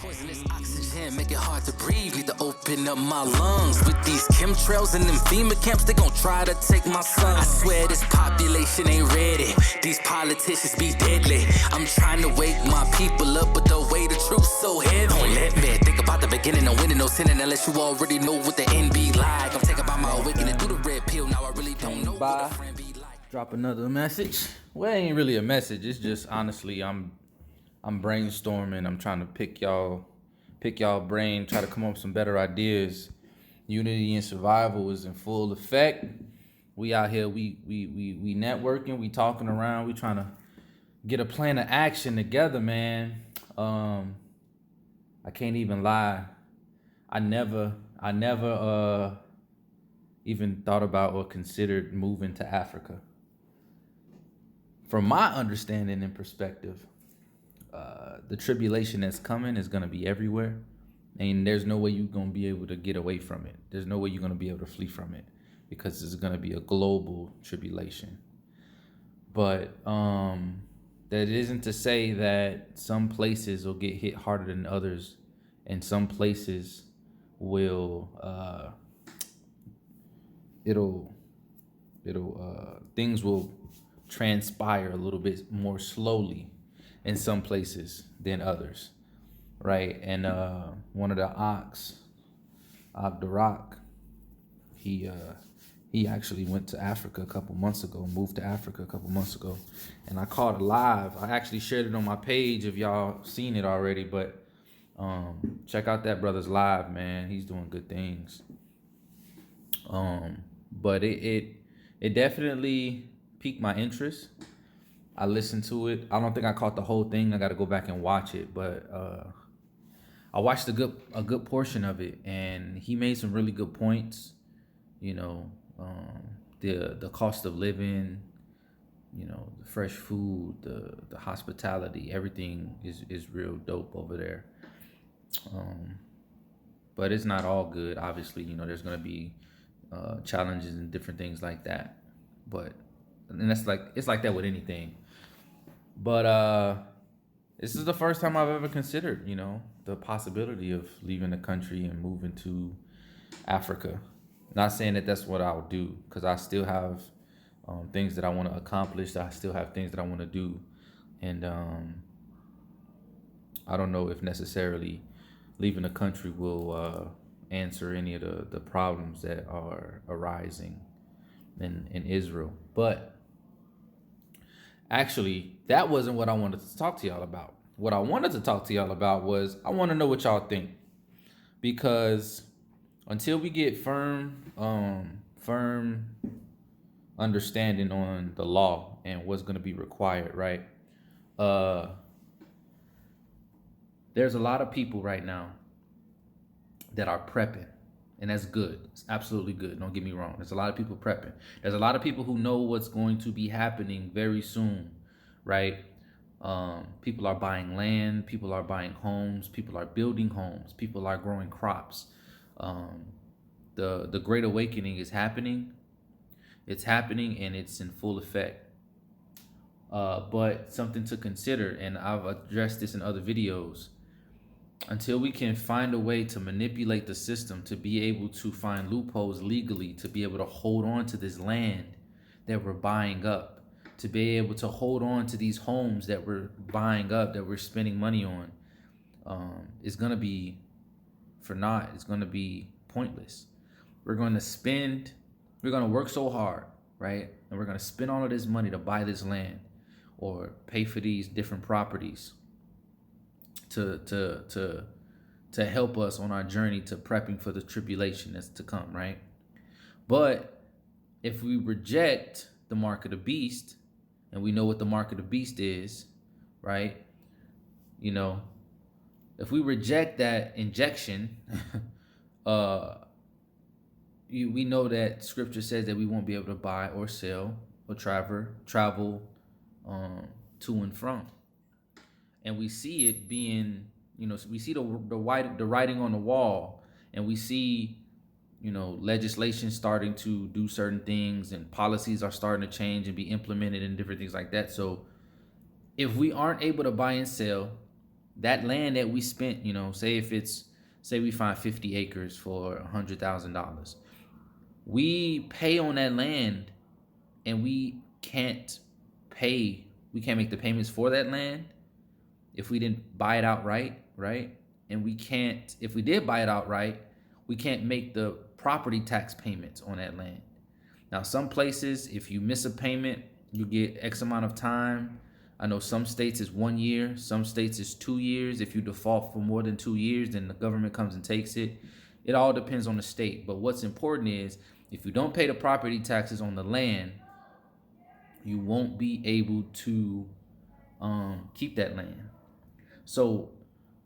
Poisonous oxygen make it hard to breathe. Need to open up my lungs. With these chemtrails and them FEMA camps, they gon' try to take my son. I swear this population ain't ready. These politicians be deadly. I'm trying to wake my people up, but the way the truth's so heavy. Don't let me think about the beginning of winning, no sinning, unless you already know what the end be like. I'm taking by my awakening through the red pill. Now I really don't know what a friend be like. Drop another message. Well, it ain't really a message. It's just honestly, I'm brainstorming. I'm trying to pick y'all brain, try to come up with some better ideas. Unity and survival is in full effect. We out here, we networking, we talking around, we trying to get a plan of action together, man. I can't even lie. I never even thought about or considered moving to Africa. From my understanding and perspective, the tribulation that's coming is going to be everywhere, and there's no way you're going to be able to get away from it. There's no way you're going to be able to flee from it, because it's going to be a global tribulation. But that isn't to say that some places will get hit harder than others, and some places will things will transpire a little bit more slowly in some places than others, right? And one of the the Rock, he actually went to Africa a couple months ago, moved to Africa a couple months ago, and I caught it live. I actually shared it on my page if y'all seen it already, but check out that brother's live, man. He's doing good things. But it definitely piqued my interest. I listened to it. I don't think I caught the whole thing. I got to go back and watch it, but I watched a good portion of it, and he made some really good points. You know, the cost of living, you know, the fresh food, the hospitality, everything is real dope over there. But it's not all good, obviously. You know, there's gonna be challenges and different things like that. And it's like that with anything. But this is the first time I've ever considered, you know, the possibility of leaving the country and moving to Africa. Not saying that that's what I'll do, because I still have things that I want to accomplish. I still have things that I want to do. And I don't know if necessarily leaving the country will answer any of the problems that are arising in Israel. But actually, that wasn't what I wanted to talk to y'all about. What I wanted to talk to y'all about was, I want to know what y'all think. Because until we get firm understanding on the law and what's going to be required, right? There's a lot of people right now that are prepping, and that's good. It's absolutely good. Don't get me wrong. There's a lot of people prepping. There's a lot of people who know what's going to be happening very soon, right? People are buying land. People are buying homes. People are building homes. People are growing crops. The Great Awakening is happening. It's happening, and it's in full effect. But something to consider, and I've addressed this in other videos, until we can find a way to manipulate the system, to be able to find loopholes legally, to be able to hold on to this land that we're buying up, to be able to hold on to these homes that we're buying up, that we're spending money on, it's going to be for naught. It's going to be pointless. We're going to work so hard, right? And we're going to spend all of this money to buy this land or pay for these different properties to help us on our journey to prepping for the tribulation that's to come, right? But if we reject the mark of the beast, and we know what the mark of the beast is, right? You know, if we reject that injection, we know that scripture says that we won't be able to buy or sell or travel to and from. And we see it being, you know, we see the writing on the wall, and we see, you know, legislation starting to do certain things, and policies are starting to change and be implemented and different things like that. So if we aren't able to buy and sell, that land that we spent, say we find 50 acres for $100,000. We pay on that land, and we can't make the payments for that land if we didn't buy it outright, right? And we can't, if we did buy it outright, we can't make the property tax payments on that land. Now, some places, if you miss a payment, you get X amount of time. I know some states is 1 year, some states is 2 years. If you default for more than 2 years, then the government comes and takes it. It all depends on the state. But what's important is if you don't pay the property taxes on the land, you won't be able to keep that land. So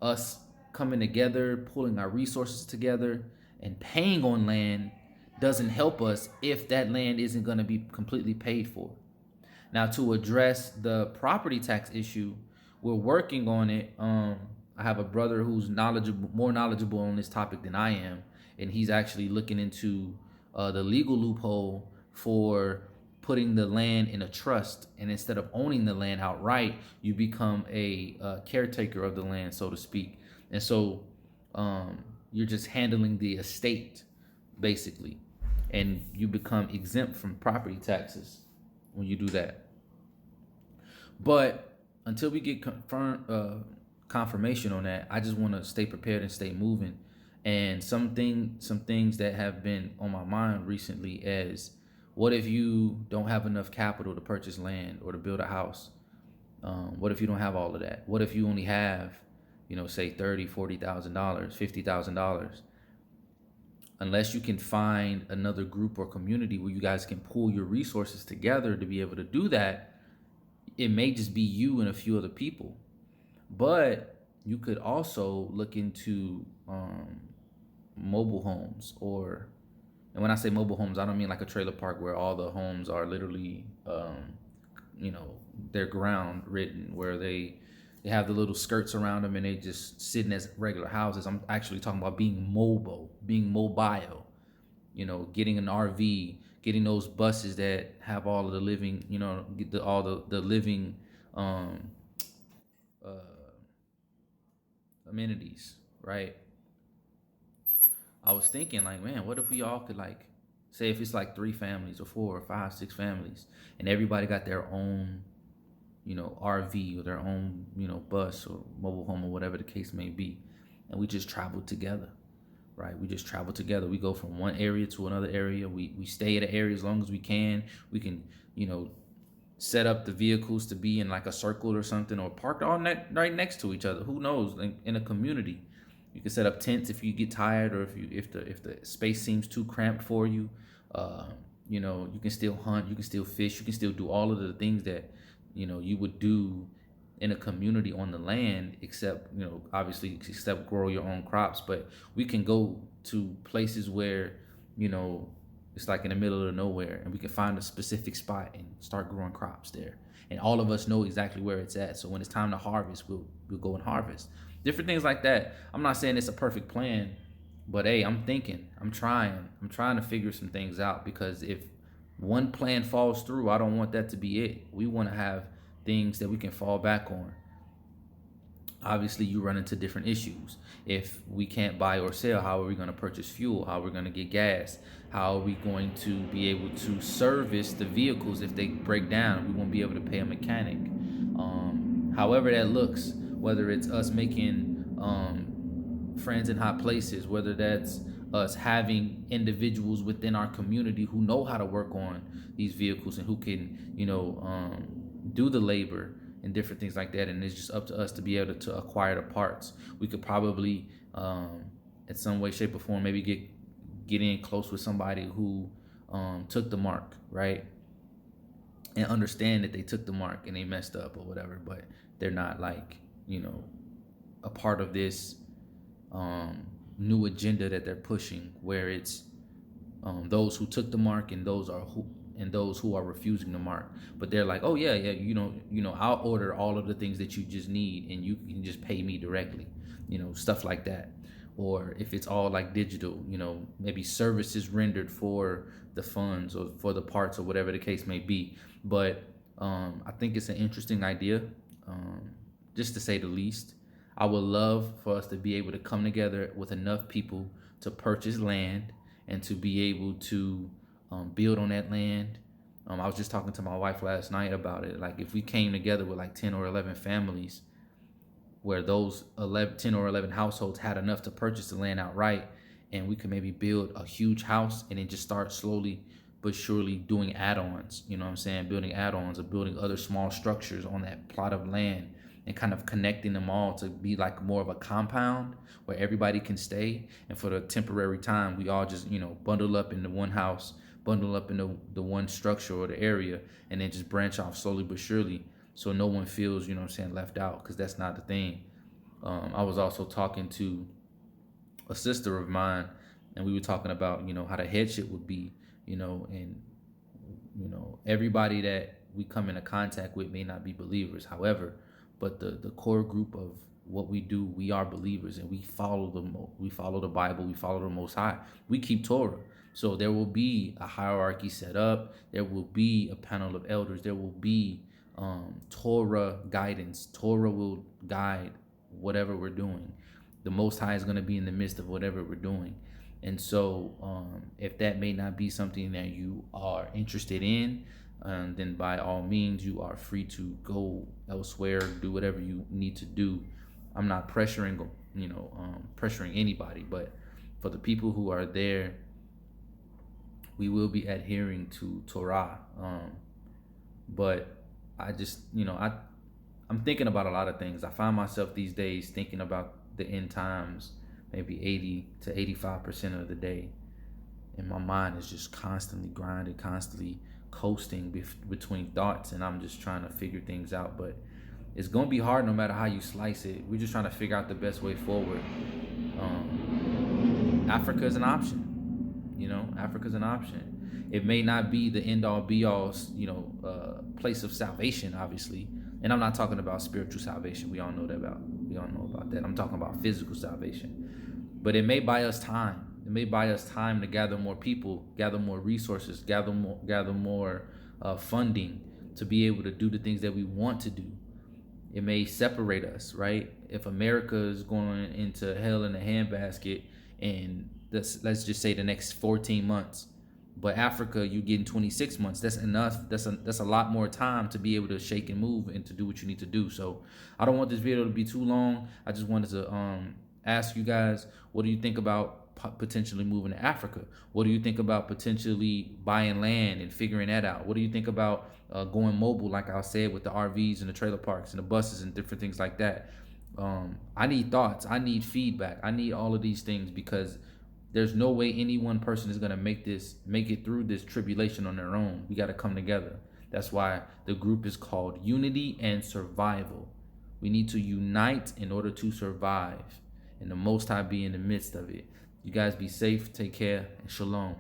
us coming together, pulling our resources together, and paying on land doesn't help us if that land isn't going to be completely paid for. Now, to address the property tax issue, we're working on it. I have a brother who's more knowledgeable on this topic than I am, and he's actually looking into the legal loophole for putting the land in a trust, and instead of owning the land outright, you become a caretaker of the land, so to speak. And so you're just handling the estate, basically, and you become exempt from property taxes when you do that. But until we get confirmation on that, I just want to stay prepared and stay moving. And some things that have been on my mind recently is, what if you don't have enough capital to purchase land or to build a house? What if you don't have all of that? What if you only have, say $30,000, $40,000, $50,000? Unless you can find another group or community where you guys can pool your resources together to be able to do that, it may just be you and a few other people. But you could also look into mobile homes, and when I say mobile homes, I don't mean like a trailer park where all the homes are literally, they're ground ridden, where they have the little skirts around them and they just sitting as regular houses. I'm actually talking about being mobile, getting an RV, getting those buses that have all of the living, all the living amenities, right? I was thinking, like, man, what if we all could, like, say if it's like 3 families or 4 or 5, 6 families, and everybody got their own, RV or their own, bus or mobile home or whatever the case may be, and we just travel together, right? We just travel together. We go from one area to another area. We stay at an area as long as we can. We can, set up the vehicles to be in like a circle or something, or parked right next to each other. Who knows? In a community. You can set up tents if you get tired, or if the space seems too cramped for you. You can still hunt, you can still fish, you can still do all of the things that you would do in a community on the land, except obviously except grow your own crops. But we can go to places where it's like in the middle of nowhere, and we can find a specific spot and start growing crops there. And all of us know exactly where it's at. So when it's time to harvest, we'll go and harvest. Different things like that. I'm not saying it's a perfect plan, but hey, I'm trying to figure some things out, because if one plan falls through, I don't want that to be it. We want to have things that we can fall back on. Obviously, you run into different issues. If we can't buy or sell, how are we going to purchase fuel? How are we going to get gas? How are we going to be able to service the vehicles if they break down? We won't be able to pay a mechanic. However that looks, whether it's us making friends in high places, whether that's us having individuals within our community who know how to work on these vehicles and who can, do the labor and different things like that. And it's just up to us to be able to acquire the parts. We could probably, in some way, shape, or form, maybe get in close with somebody who took the mark, right? And understand that they took the mark and they messed up or whatever, but they're not like, a part of this new agenda that they're pushing, where it's those who took the mark and those who are refusing the mark. But they're like, oh yeah, I'll order all of the things that you just need, and you can just pay me directly, stuff like that. Or if it's all like digital, maybe services rendered for the funds or for the parts or whatever the case may be. But I think it's an interesting idea, just to say the least. I would love for us to be able to come together with enough people to purchase land and to be able to build on that land. I was just talking to my wife last night about it. Like, if we came together with like 10 or 11 families, where those 10 or 11 households had enough to purchase the land outright, and we could maybe build a huge house and then just start slowly but surely doing add-ons, you know what I'm saying? Building add-ons or building other small structures on that plot of land and kind of connecting them all to be like more of a compound where everybody can stay. And for the temporary time, we all just, bundle up into one house, bundle up into the one structure or the area, and then just branch off slowly but surely, so no one feels, left out, because that's not the thing. I was also talking to a sister of mine, and we were talking about, how the headship would be, and, everybody that we come into contact with may not be believers. However, but the core group of what we do, we are believers, and we follow the Bible, we follow the Most High, we keep Torah. So there will be a hierarchy set up, there will be a panel of elders, there will be Torah guidance. Torah will guide whatever we're doing. The Most High is going to be in the midst of whatever we're doing. And so if that may not be something that you are interested in, then by all means, you are free to go elsewhere, do whatever you need to do. I'm not pressuring, pressuring anybody, but for the people who are there, we will be adhering to Torah. But I just, I'm thinking about a lot of things. I find myself these days thinking about the end times, maybe 80 to 85% of the day. And my mind is just constantly grinding, constantly coasting between thoughts, and I'm just trying to figure things out. But it's going to be hard no matter how you slice it. We're just trying to figure out the best way forward. Africa is an option. Africa's an option. It may not be the end all be all, place of salvation, obviously. And I'm not talking about spiritual salvation. We all know about that. I'm talking about physical salvation. But it may buy us time. It may buy us time to gather more people, gather more resources, gather more funding to be able to do the things that we want to do. It may separate us, right? If America is going into hell in a handbasket, and let's just say the next 14 months, but Africa, you're getting 26 months. That's enough. That's a lot more time to be able to shake and move and to do what you need to do. So I don't want this video to be too long. I just wanted to ask you guys, what do you think about potentially moving to Africa? What do you think about potentially buying land and figuring that out? What do you think about going mobile, like I said, with the RVs and the trailer parks and the buses and different things like that? I need thoughts. I need feedback. I need all of these things, because there's no way any one person is going to make it through this tribulation on their own. We got to come together. That's why the group is called Unity and Survival. We need to unite in order to survive, and the Most High be in the midst of it. You guys be safe, take care, and shalom.